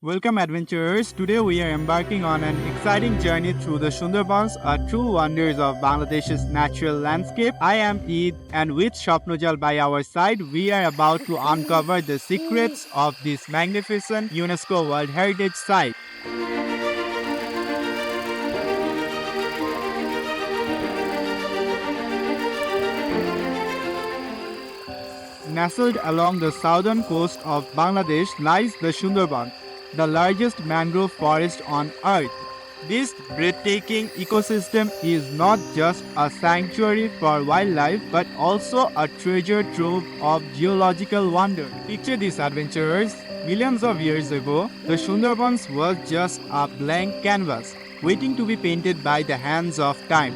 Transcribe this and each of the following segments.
Welcome, adventurers. Today we are embarking on an exciting journey through the Sundarbans, true wonders of Bangladesh's natural landscape. I am Eid, and with ShopnoJaal by our side, we are about to uncover the secrets of this magnificent UNESCO World Heritage Site. Nestled along the southern coast of Bangladesh lies the Sundarbans, the largest mangrove forest on earth. This breathtaking ecosystem is not just a sanctuary for wildlife but also a treasure trove of geological wonder. Picture this, adventurers. Millions of years ago, the Sundarbans was just a blank canvas waiting to be painted by the hands of time.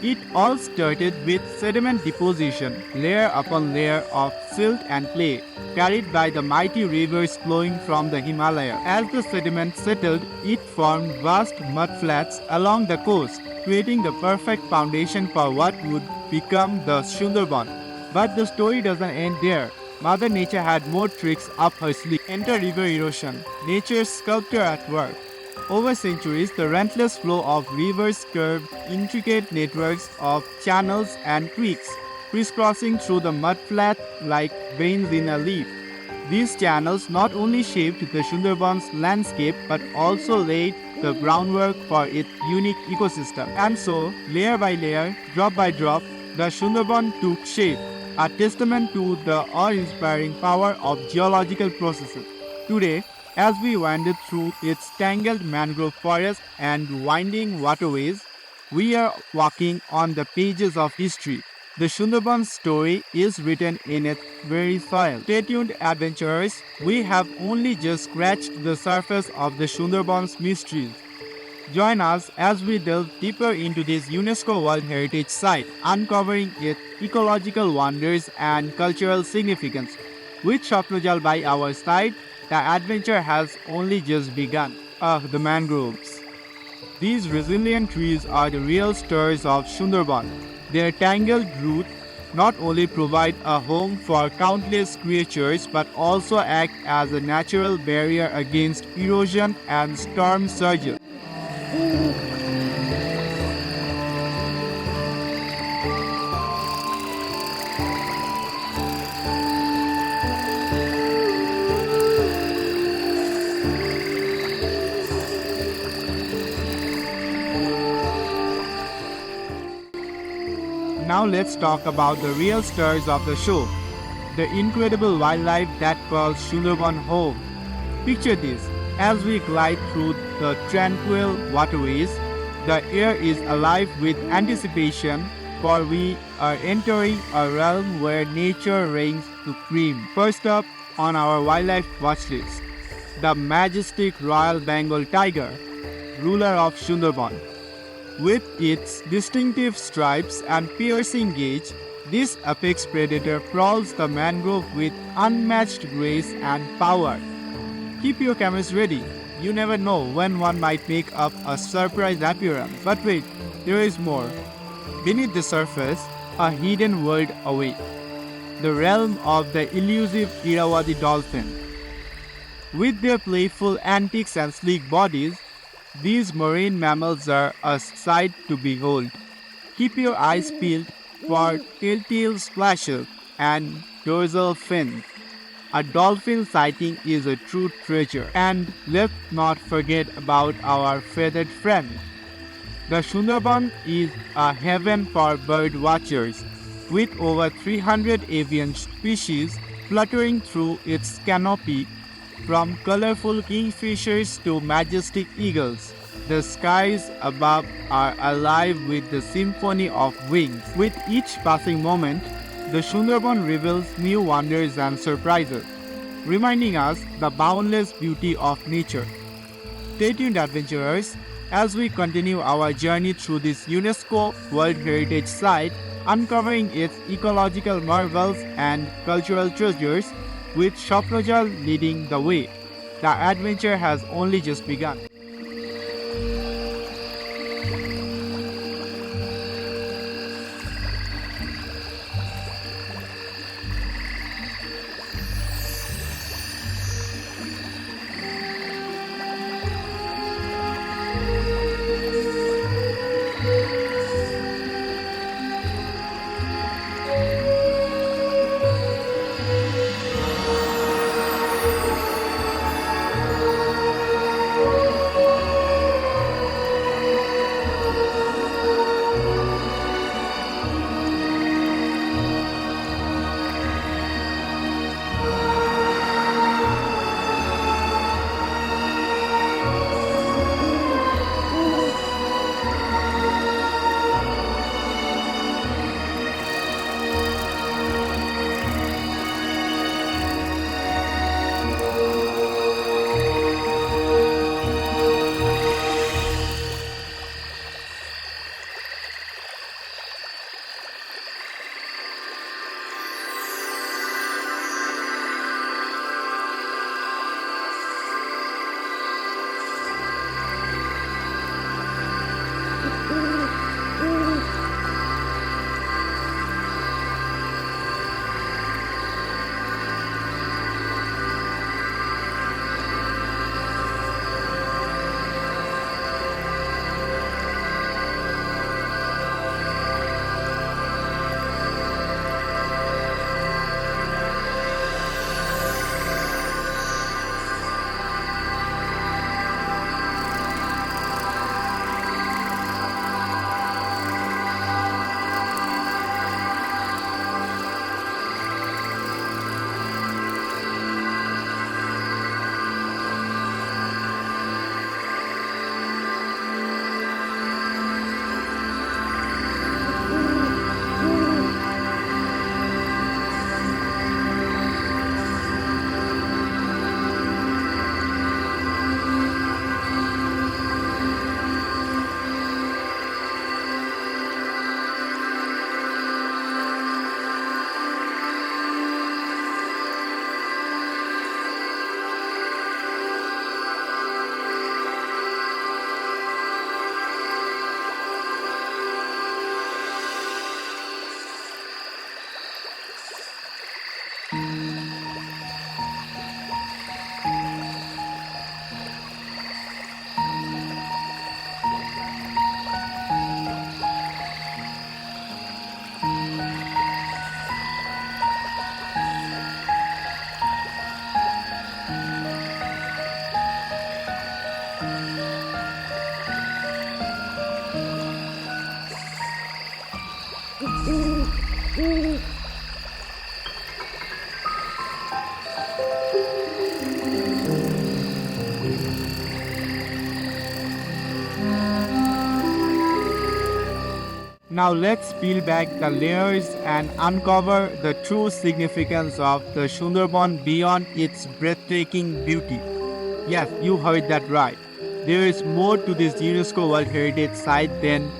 It all started with sediment deposition, layer upon layer of silt and clay, carried by the mighty rivers flowing from the Himalaya. As the sediment settled, it formed vast mudflats along the coast, creating the perfect foundation for what would become the Sundarban. But the story doesn't end there. Mother Nature had more tricks up her sleeve. Enter river erosion, nature's sculptor at work. Over centuries, the relentless flow of rivers curved intricate networks of channels and creeks, crisscrossing through the mudflat like veins in a leaf. These channels not only shaped the Sundarbans landscape but also laid the groundwork for its unique ecosystem. And so, layer by layer, drop by drop, the Sundarban took shape, a testament to the awe-inspiring power of geological processes. Today, as we wander through its tangled mangrove forest and winding waterways, we are walking on the pages of history. The Sundarbans story is written in its very soil. Stay tuned, adventurers. We have only just scratched the surface of the Sundarbans mysteries. Join us as we delve deeper into this UNESCO World Heritage Site, uncovering its ecological wonders and cultural significance. With ShopnoJaal by our side, the adventure has only just begun. The mangroves. These resilient trees are the real stars of Sundarban. Their tangled roots not only provide a home for countless creatures but also act as a natural barrier against erosion and storm surges. Now let's talk about the real stars of the show, the incredible wildlife that calls Sundarban home. Picture this, as we glide through the tranquil waterways, the air is alive with anticipation, for we are entering a realm where nature reigns supreme. First up on our wildlife watch list, the majestic Royal Bengal tiger, ruler of Sundarban. With its distinctive stripes and piercing gaze, this apex predator prowls the mangrove with unmatched grace and power. Keep your cameras ready. You never know when one might make up a surprise appearance. But wait, there is more. Beneath the surface, a hidden world awaits. The realm of the elusive Irrawaddy dolphin. With their playful antics and sleek bodies, these marine mammals are a sight to behold. Keep your eyes peeled for telltale splashes and dorsal fins. A dolphin sighting is a true treasure. And let's not forget about our feathered friend. The Sundarban is a heaven for bird watchers, with over 300 avian species fluttering through its canopy. From colorful kingfishers to majestic eagles, the skies above are alive with the symphony of wings. With each passing moment, the Sundarban reveals new wonders and surprises, reminding us the boundless beauty of nature. Stay tuned, adventurers, as we continue our journey through this UNESCO World Heritage Site, uncovering its ecological marvels and cultural treasures, with ShopnoJaal leading the way. The adventure has only just begun. Now let's peel back the layers and uncover the true significance of the Sundarban beyond its breathtaking beauty. Yes, you heard that right. There is more to this UNESCO World Heritage Site than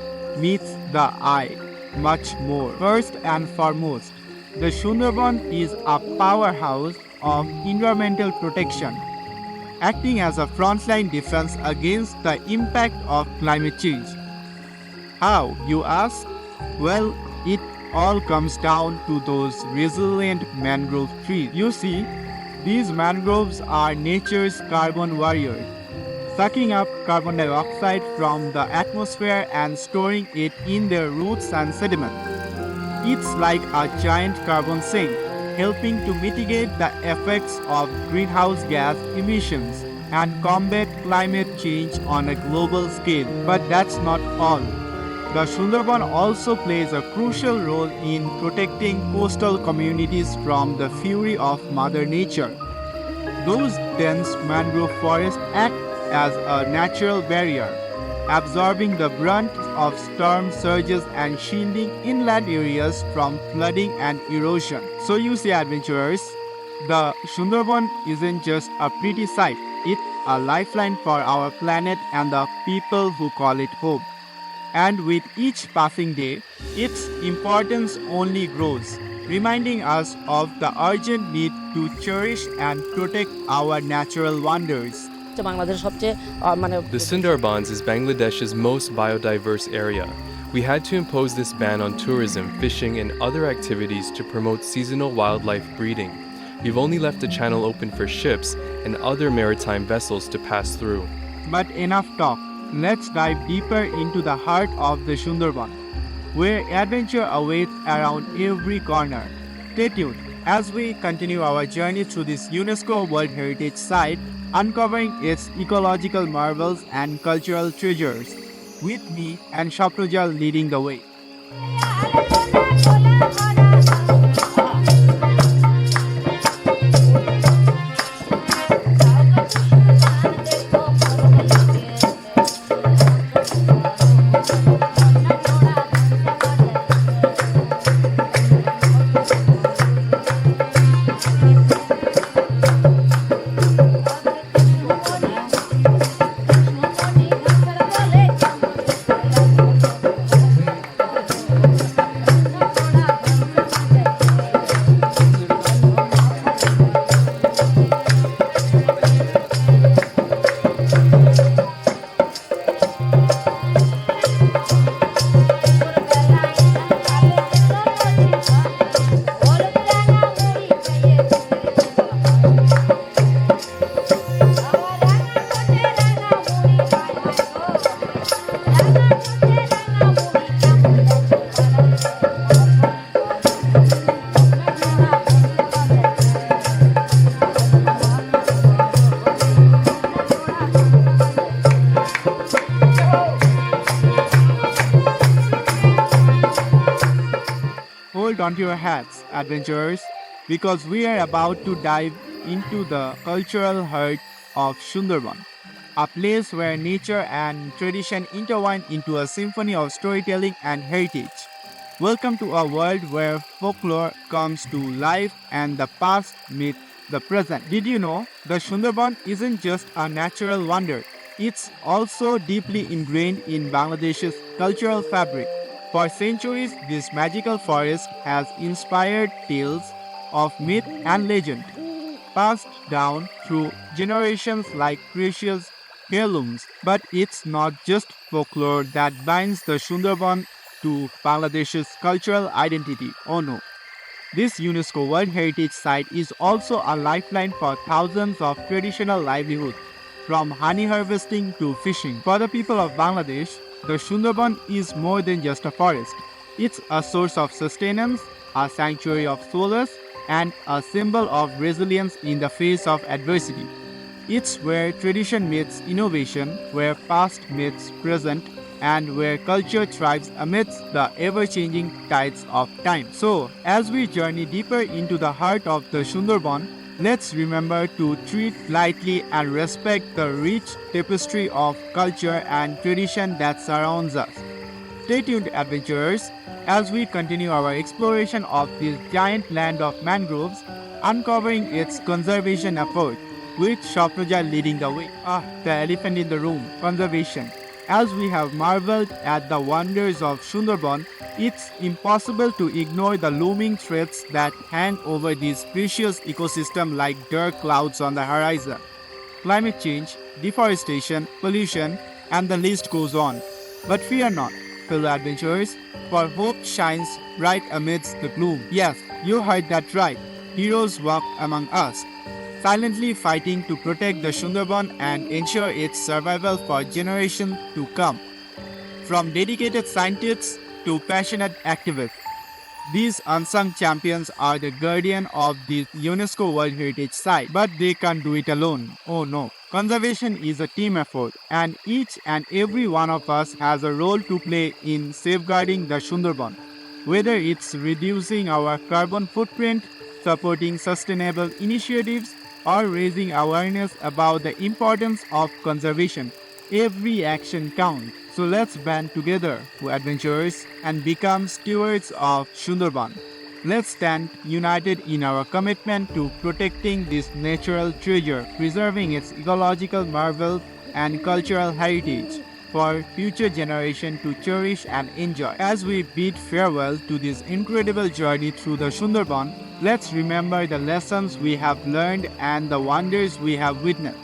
meets the eye. Much more. First and foremost, the Sundarban is a powerhouse of environmental protection, acting as a frontline defense against the impact of climate change. How, you ask? Well, it all comes down to those resilient mangrove trees. You see, these mangroves are nature's carbon warriors, sucking up carbon dioxide from the atmosphere and storing it in their roots and sediment. It's like a giant carbon sink, helping to mitigate the effects of greenhouse gas emissions and combat climate change on a global scale. But that's not all. The Sundarban also plays a crucial role in protecting coastal communities from the fury of Mother Nature. Those dense mangrove forests act as a natural barrier, absorbing the brunt of storm surges and shielding inland areas from flooding and erosion. So you see, adventurers, the Sundarban isn't just a pretty sight, it's a lifeline for our planet and the people who call it home. And with each passing day, its importance only grows, reminding us of the urgent need to cherish and protect our natural wonders. The Sundarbans is Bangladesh's most biodiverse area. We had to impose this ban on tourism, fishing, and other activities to promote seasonal wildlife breeding. We've only left the channel open for ships and other maritime vessels to pass through. But enough talk. Let's dive deeper into the heart of the Sundarban, where adventure awaits around every corner. Stay tuned as we continue our journey through this UNESCO World Heritage Site, uncovering its ecological marvels and cultural treasures, with me and ShopnoJaal leading the way. Hold on to your hats, adventurers, because we are about to dive into the cultural heart of Sundarban, a place where nature and tradition intertwine into a symphony of storytelling and heritage. Welcome to a world where folklore comes to life and the past meets the present. Did you know the Sundarban isn't just a natural wonder? It's also deeply ingrained in Bangladesh's cultural fabric. For centuries, this magical forest has inspired tales of myth and legend, passed down through generations like precious heirlooms. But it's not just folklore that binds the Sundarban to Bangladesh's cultural identity. Oh no. This UNESCO World Heritage Site is also a lifeline for thousands of traditional livelihoods, from honey harvesting to fishing. For the people of Bangladesh, the Sundarban is more than just a forest. It's a source of sustenance, a sanctuary of solace, and a symbol of resilience in the face of adversity. It's where tradition meets innovation, where past meets present, and where culture thrives amidst the ever-changing tides of time. So, as we journey deeper into the heart of the Sundarban, let's remember to treat lightly and respect the rich tapestry of culture and tradition that surrounds us. Stay tuned, adventurers, as we continue our exploration of this giant land of mangroves, uncovering its conservation effort, with ShopnoJaal leading the way. The elephant in the room, conservation. As we have marveled at the wonders of Sundarban, it's impossible to ignore the looming threats that hang over this precious ecosystem like dark clouds on the horizon. Climate change, deforestation, pollution, and the list goes on. But fear not, fellow adventurers, for hope shines bright amidst the gloom. Yes, you heard that right. Heroes walk among us, silently fighting to protect the Sundarban and ensure its survival for generations to come. From dedicated scientists to passionate activists, these unsung champions are the guardian of the UNESCO World Heritage Site, but they can't do it alone. Oh no. Conservation is a team effort, and each and every one of us has a role to play in safeguarding the Sundarban. Whether it's reducing our carbon footprint, supporting sustainable initiatives, or raising awareness about the importance of conservation, every action counts. So let's band together, adventurers, and become stewards of Sundarban. Let's stand united in our commitment to protecting this natural treasure, preserving its ecological marvels and cultural heritage for future generations to cherish and enjoy. As we bid farewell to this incredible journey through the Sundarban, let's remember the lessons we have learned and the wonders we have witnessed.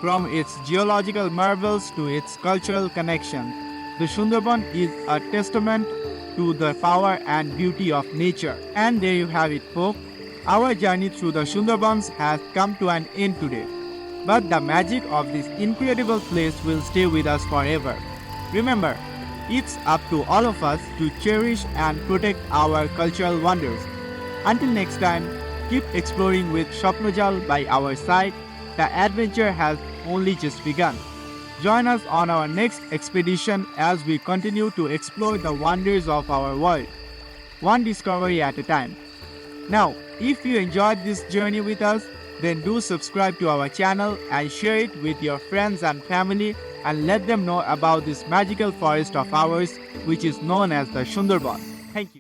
From its geological marvels to its cultural connections, the Sundarban is a testament to the power and beauty of nature. And there you have it, folks. Our journey through the Sundarbans has come to an end today. But the magic of this incredible place will stay with us forever. Remember, it's up to all of us to cherish and protect our cultural wonders. Until next time, keep exploring with ShopnoJaal by our side. The adventure has only just begun. Join us on our next expedition as we continue to explore the wonders of our world, one discovery at a time. Now, if you enjoyed this journey with us, then do subscribe to our channel and share it with your friends and family and let them know about this magical forest of ours, which is known as the Sundarban. Thank you.